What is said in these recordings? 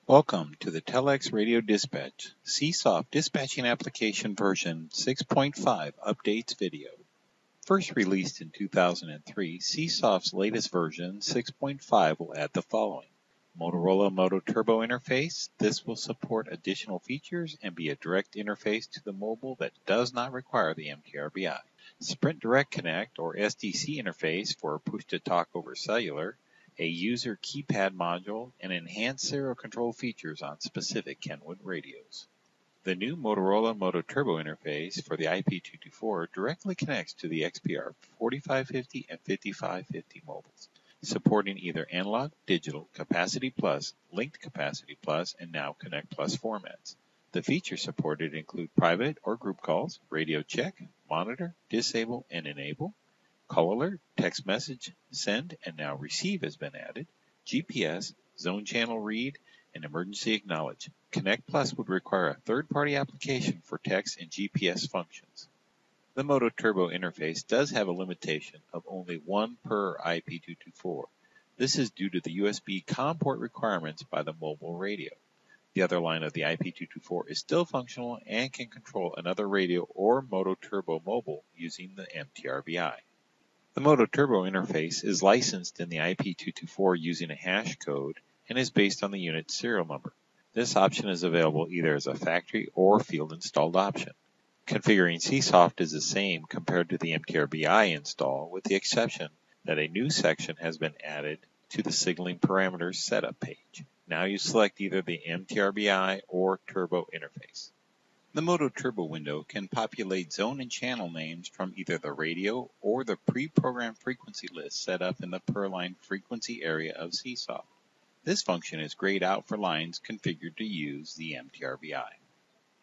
Welcome to the Telex Radio Dispatch CSOFT Dispatching Application version 6.5 Updates video. First released in 2003, CSOFT's latest version 6.5 will add the following. Motorola MOTOTRBO interface. This will support additional features and be a direct interface to the mobile that does not require the MOTRBO. Sprint Direct Connect or SDC interface for push-to-talk over cellular. A user keypad module, and enhanced serial control features on specific Kenwood radios. The new Motorola MOTOTRBO interface for the IP224 directly connects to the XPR 4550 and 5550 mobiles, supporting either analog, digital, Capacity Plus, Linked Capacity Plus, and now Connect Plus formats. The features supported include private or group calls, radio check, monitor, disable, and enable, call alert, text message, send, and now receive has been added, GPS, zone channel read, and emergency acknowledge. Connect Plus would require a third-party application for text and GPS functions. The MOTOTRBO interface does have a limitation of only one per IP224. This is due to the USB COM port requirements by the mobile radio. The other line of the IP224 is still functional and can control another radio or MOTOTRBO mobile using the MOTRBO. The MOTOTRBO interface is licensed in the IP224 using a hash code and is based on the unit serial number. This option is available either as a factory or field installed option. Configuring CSOFT is the same compared to the MOTRBO install, with the exception that a new section has been added to the signaling parameters setup page. Now you select either the MOTRBO or Turbo interface. The MOTOTRBO window can populate zone and channel names from either the radio or the pre-programmed frequency list set up in the per-line frequency area of CSOFT. This function is grayed out for lines configured to use the MOTRBO.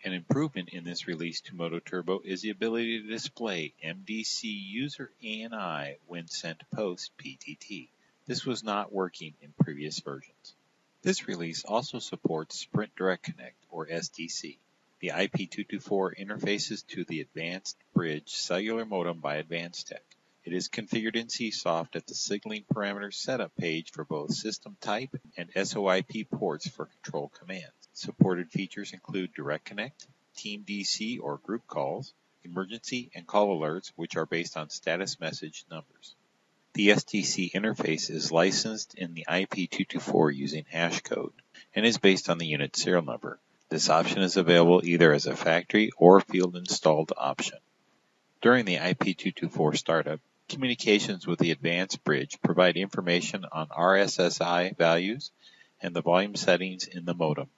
An improvement in this release to MOTOTRBO is the ability to display MDC user ANI when sent post PTT. This was not working in previous versions. This release also supports Sprint Direct Connect or SDC. The IP224 interfaces to the Advanced Bridge cellular modem by AdvancedTech. It is configured in CSOFT at the signaling parameters setup page for both system type and SOIP ports for control commands. Supported features include Direct Connect, Team DC or group calls, emergency and call alerts, which are based on status message numbers. The SDC interface is licensed in the IP224 using hash code and is based on the unit serial number. This option is available either as a factory or field installed option. During the IP224 startup, communications with the advanced bridge provide information on RSSI values and the volume settings in the modem.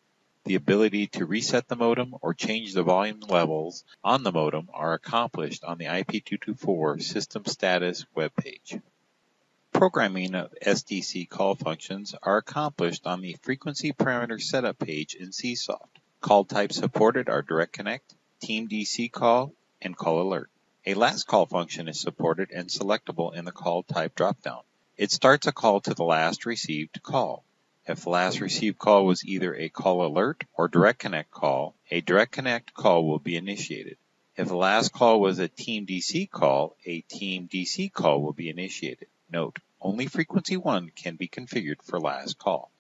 The ability to reset the modem or change the volume levels on the modem are accomplished on the IP224 system status webpage. Programming of SDC call functions are accomplished on the frequency parameter setup page in CSOFT. Call types supported are Direct Connect, Team DC call, and Call Alert. A last call function is supported and selectable in the call type dropdown. It starts a call to the last received call. If the last received call was either a Call Alert or Direct Connect call, a Direct Connect call will be initiated. If the last call was a Team DC call, a Team DC call will be initiated. Note, only frequency 1 can be configured for last call.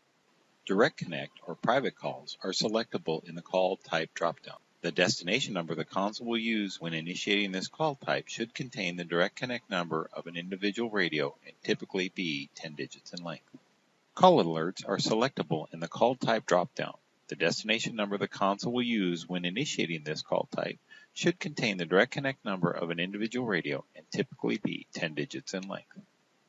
Direct Connect or private calls are selectable in the call type dropdown. The destination number the console will use when initiating this call type should contain the Direct Connect number of an individual radio and typically be 10 digits in length. Call alerts are selectable in the call type dropdown. The destination number the console will use when initiating this call type should contain the Direct Connect number of an individual radio and typically be 10 digits in length.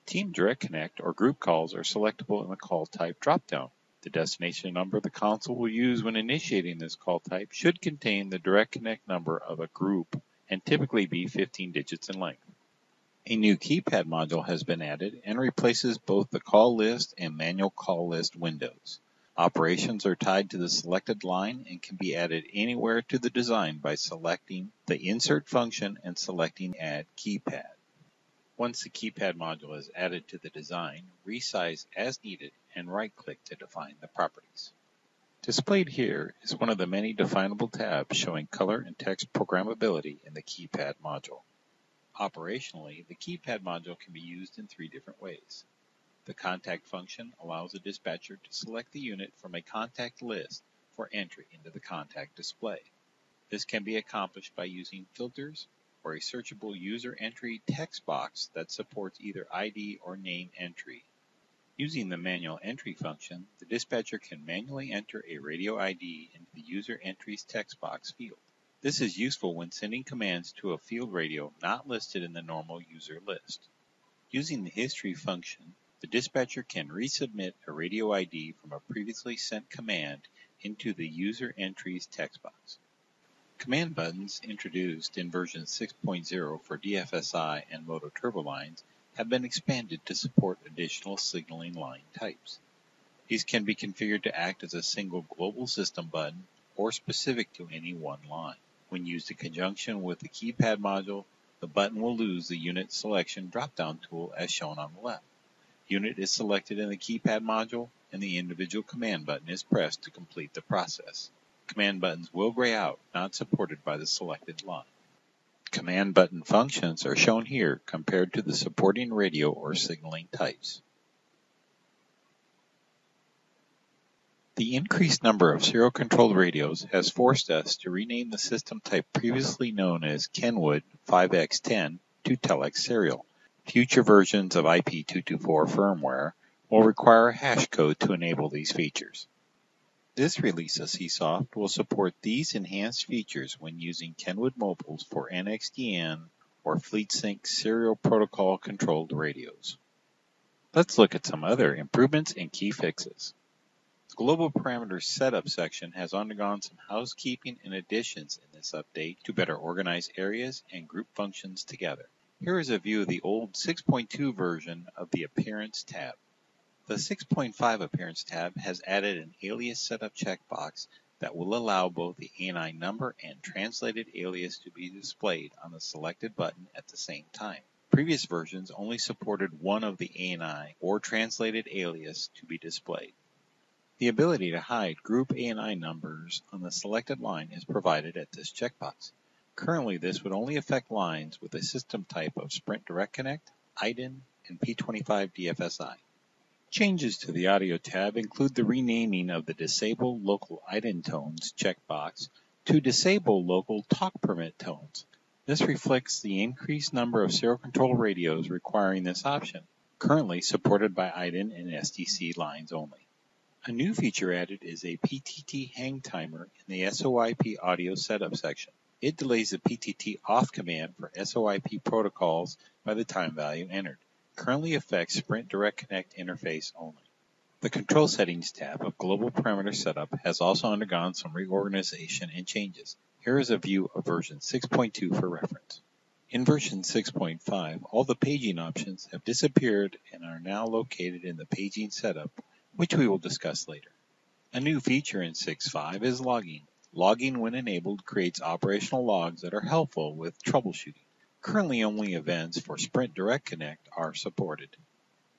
Team Direct Connect or group calls are selectable in the call type dropdown. The destination number the console will use when initiating this call type should contain the Direct Connect number of a group and typically be 15 digits in length. A new Keypad module has been added and replaces both the call list and manual call list windows. Operations are tied to the selected line and can be added anywhere to the design by selecting the Insert function and selecting Add Keypad. Once the Keypad module is added to the design, resize as needed and right-click to define the properties. Displayed here is one of the many definable tabs showing color and text programmability in the Keypad module. Operationally, the Keypad module can be used in 3 different ways. The contact function allows the dispatcher to select the unit from a contact list for entry into the contact display. This can be accomplished by using filters or a searchable user entry text box that supports either ID or name entry. Using the manual entry function, the dispatcher can manually enter a radio ID into the user entries text box field. This is useful when sending commands to a field radio not listed in the normal user list. Using the history function, the dispatcher can resubmit a radio ID from a previously sent command into the user entries text box. Command buttons introduced in version 6.0 for DFSI and MOTOTRBO lines have been expanded to support additional signaling line types. These can be configured to act as a single global system button or specific to any one line. When used in conjunction with the Keypad Module, the button will lose the unit selection drop-down tool as shown on the left. Unit is selected in the Keypad Module, and the individual command button is pressed to complete the process. Command buttons will gray out, not supported by the selected line. Command button functions are shown here compared to the supporting radio or signaling types. The increased number of serial-controlled radios has forced us to rename the system type previously known as Kenwood 5X10 to Telex serial. Future versions of IP224 firmware will require a hash code to enable these features. This release of CSoft will support these enhanced features when using Kenwood mobiles for NXDN or FleetSync serial protocol controlled radios. Let's look at some other improvements and key fixes. The Global Parameters Setup section has undergone some housekeeping and additions in this update to better organize areas and group functions together. Here is a view of the old 6.2 version of the Appearance tab. The 6.5 Appearance tab has added an alias setup checkbox that will allow both the ANI number and translated alias to be displayed on the selected button at the same time. Previous versions only supported one of the ANI or translated alias to be displayed. The ability to hide group ANI numbers on the selected line is provided at this checkbox. Currently, this would only affect lines with a system type of Sprint Direct Connect, IDEN, and P25 DFSI. Changes to the Audio tab include the renaming of the Disable Local IDEN Tones checkbox to Disable Local Talk Permit Tones. This reflects the increased number of serial control radios requiring this option, currently supported by IDEN and SDC lines only. A new feature added is a PTT hang timer in the SOIP audio setup section. It delays the PTT off command for SOIP protocols by the time value entered. Currently affects Sprint Direct Connect interface only. The Control Settings tab of Global Parameter Setup has also undergone some reorganization and changes. Here is a view of version 6.2 for reference. In version 6.5, all the paging options have disappeared and are now located in the paging setup, which we will discuss later. A new feature in 6.5 is logging. Logging, when enabled, creates operational logs that are helpful with troubleshooting. Currently, only events for Sprint Direct Connect are supported.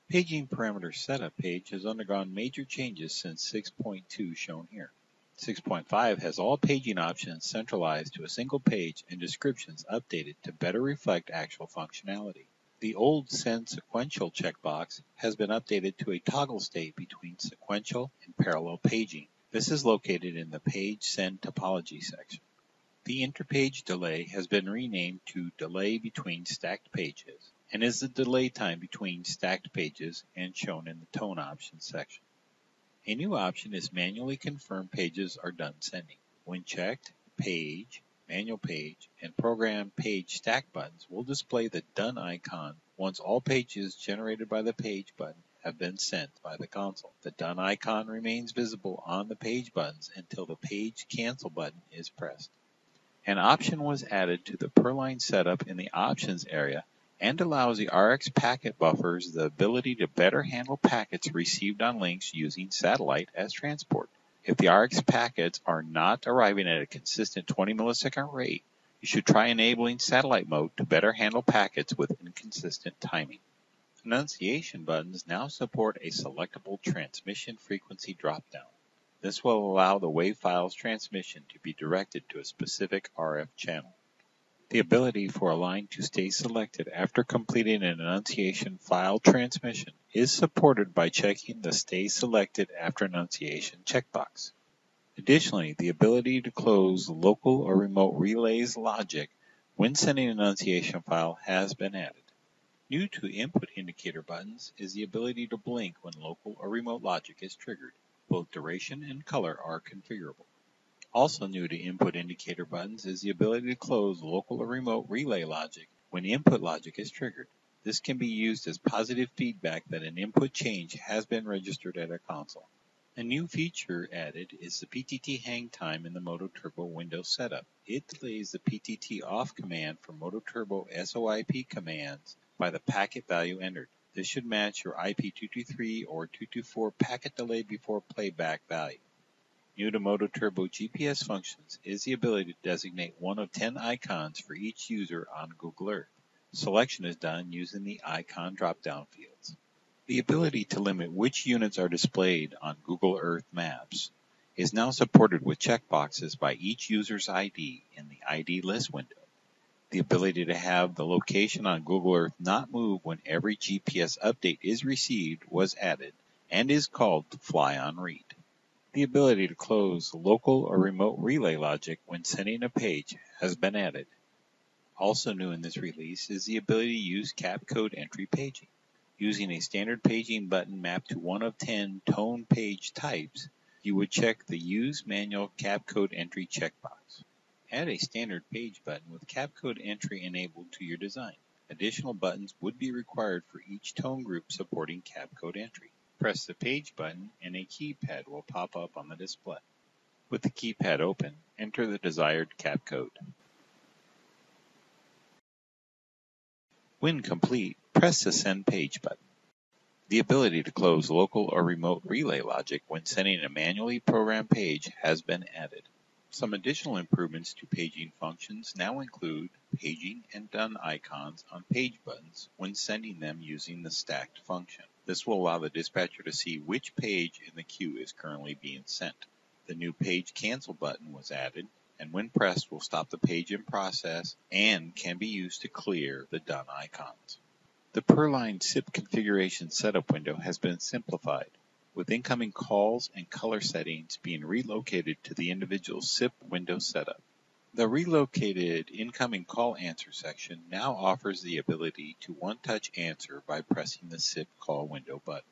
Paging Parameter Setup page has undergone major changes since 6.2 shown here. 6.5 has all paging options centralized to a single page and descriptions updated to better reflect actual functionality. The old Send Sequential checkbox has been updated to a toggle state between sequential and parallel paging. This is located in the Page Send Topology section. The interpage delay has been renamed to Delay Between Stacked Pages and is the delay time between stacked pages and shown in the Tone Options section. A new option is Manually Confirm Pages are done sending. When checked, Page, Manual Page, and Program Page Stack buttons will display the Done icon once all pages generated by the Page button have been sent by the console. The Done icon remains visible on the page buttons until the Page Cancel button is pressed. An option was added to the per-line setup in the Options area and allows the RX packet buffers the ability to better handle packets received on links using satellite as transport. If the RX packets are not arriving at a consistent 20 millisecond rate, you should try enabling satellite mode to better handle packets with inconsistent timing. Annunciation buttons now support a selectable transmission frequency dropdown. This will allow the WAV file's transmission to be directed to a specific RF channel. The ability for a line to stay selected after completing an annunciation file transmission is supported by checking the Stay Selected After Annunciation checkbox. Additionally, the ability to close local or remote relays logic when sending an annunciation file has been added. New to input indicator buttons is the ability to blink when local or remote logic is triggered. Both duration and color are configurable. Also new to input indicator buttons is the ability to close local or remote relay logic when input logic is triggered. This can be used as positive feedback that an input change has been registered at a console. A new feature added is the PTT hang time in the MOTOTRBO window setup. It delays the PTT off command for MOTOTRBO SOIP commands by the packet value entered. This should match your IP223 or 224 packet delay before playback value. New to MOTOTRBO GPS functions is the ability to designate one of 10 icons for each user on Google Earth. Selection is done using the icon drop-down fields. The ability to limit which units are displayed on Google Earth maps is now supported with checkboxes by each user's ID in the ID list window. The ability to have the location on Google Earth not move when every GPS update is received was added and is called Fly on Read. The ability to close local or remote relay logic when sending a page has been added. Also new in this release is the ability to use cap code entry paging. Using a standard paging button mapped to one of 10 tone page types, you would check the Use Manual Cap Code Entry checkbox. Add a standard page button with cap code entry enabled to your design. Additional buttons would be required for each tone group supporting cap code entry. Press the page button and a keypad will pop up on the display. With the keypad open, enter the desired cap code. When complete, press the Send Page button. The ability to close local or remote relay logic when sending a manually programmed page has been added. Some additional improvements to paging functions now include paging and done icons on page buttons when sending them using the stacked function. This will allow the dispatcher to see which page in the queue is currently being sent. The new page cancel button was added, and when pressed will stop the page in process and can be used to clear the done icons. The per-line SIP configuration setup window has been simplified, with incoming calls and color settings being relocated to the individual SIP window setup. The relocated incoming call answer section now offers the ability to one-touch answer by pressing the SIP call window button.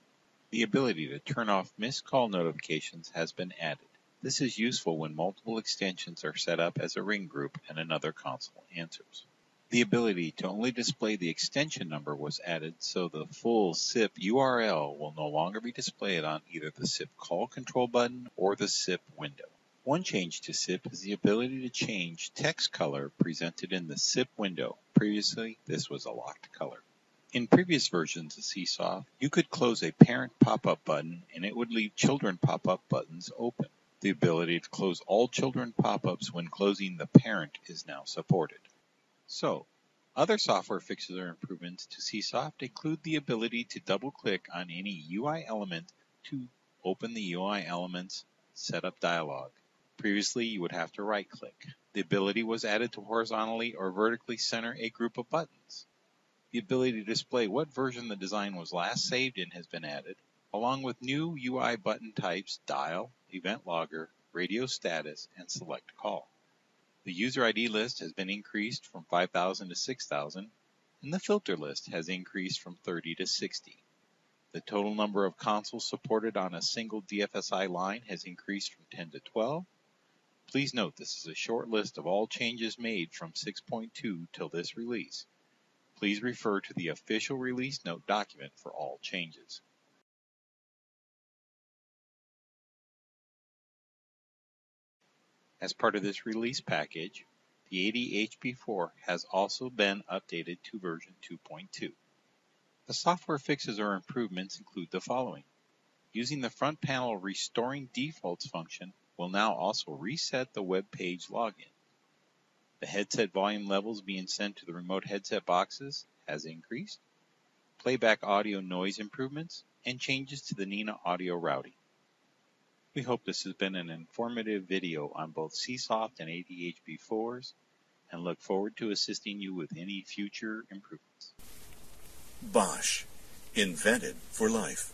The ability to turn off missed call notifications has been added. This is useful when multiple extensions are set up as a ring group and another console answers. The ability to only display the extension number was added so the full SIP URL will no longer be displayed on either the SIP call control button or the SIP window. One change to SIP is the ability to change text color presented in the SIP window. Previously, this was a locked color. In previous versions of CSoft, you could close a parent pop-up button and it would leave children pop-up buttons open. The ability to close all children pop-ups when closing the parent is now supported. So, other software fixes or improvements to CSoft include the ability to double-click on any UI element to open the UI element's setup dialog. Previously, you would have to right-click. The ability was added to horizontally or vertically center a group of buttons. The ability to display what version the design was last saved in has been added, along with new UI button types Dial, Event Logger, Radio Status, and Select Call. The user ID list has been increased from 5,000 to 6,000, and the filter list has increased from 30 to 60. The total number of consoles supported on a single DFSI line has increased from 10 to 12. Please note this is a short list of all changes made from 6.2 till this release. Please refer to the official release note document for all changes. As part of this release package, the ADHB4 has also been updated to version 2.2. The software fixes or improvements include the following. Using the front panel Restoring Defaults function will now also reset the web page login. The headset volume levels being sent to the remote headset boxes has increased. Playback audio noise improvements and changes to the Nina audio routing. We hope this has been an informative video on both CSoft and ADHB4s and look forward to assisting you with any future improvements. Bosch, Invented for life.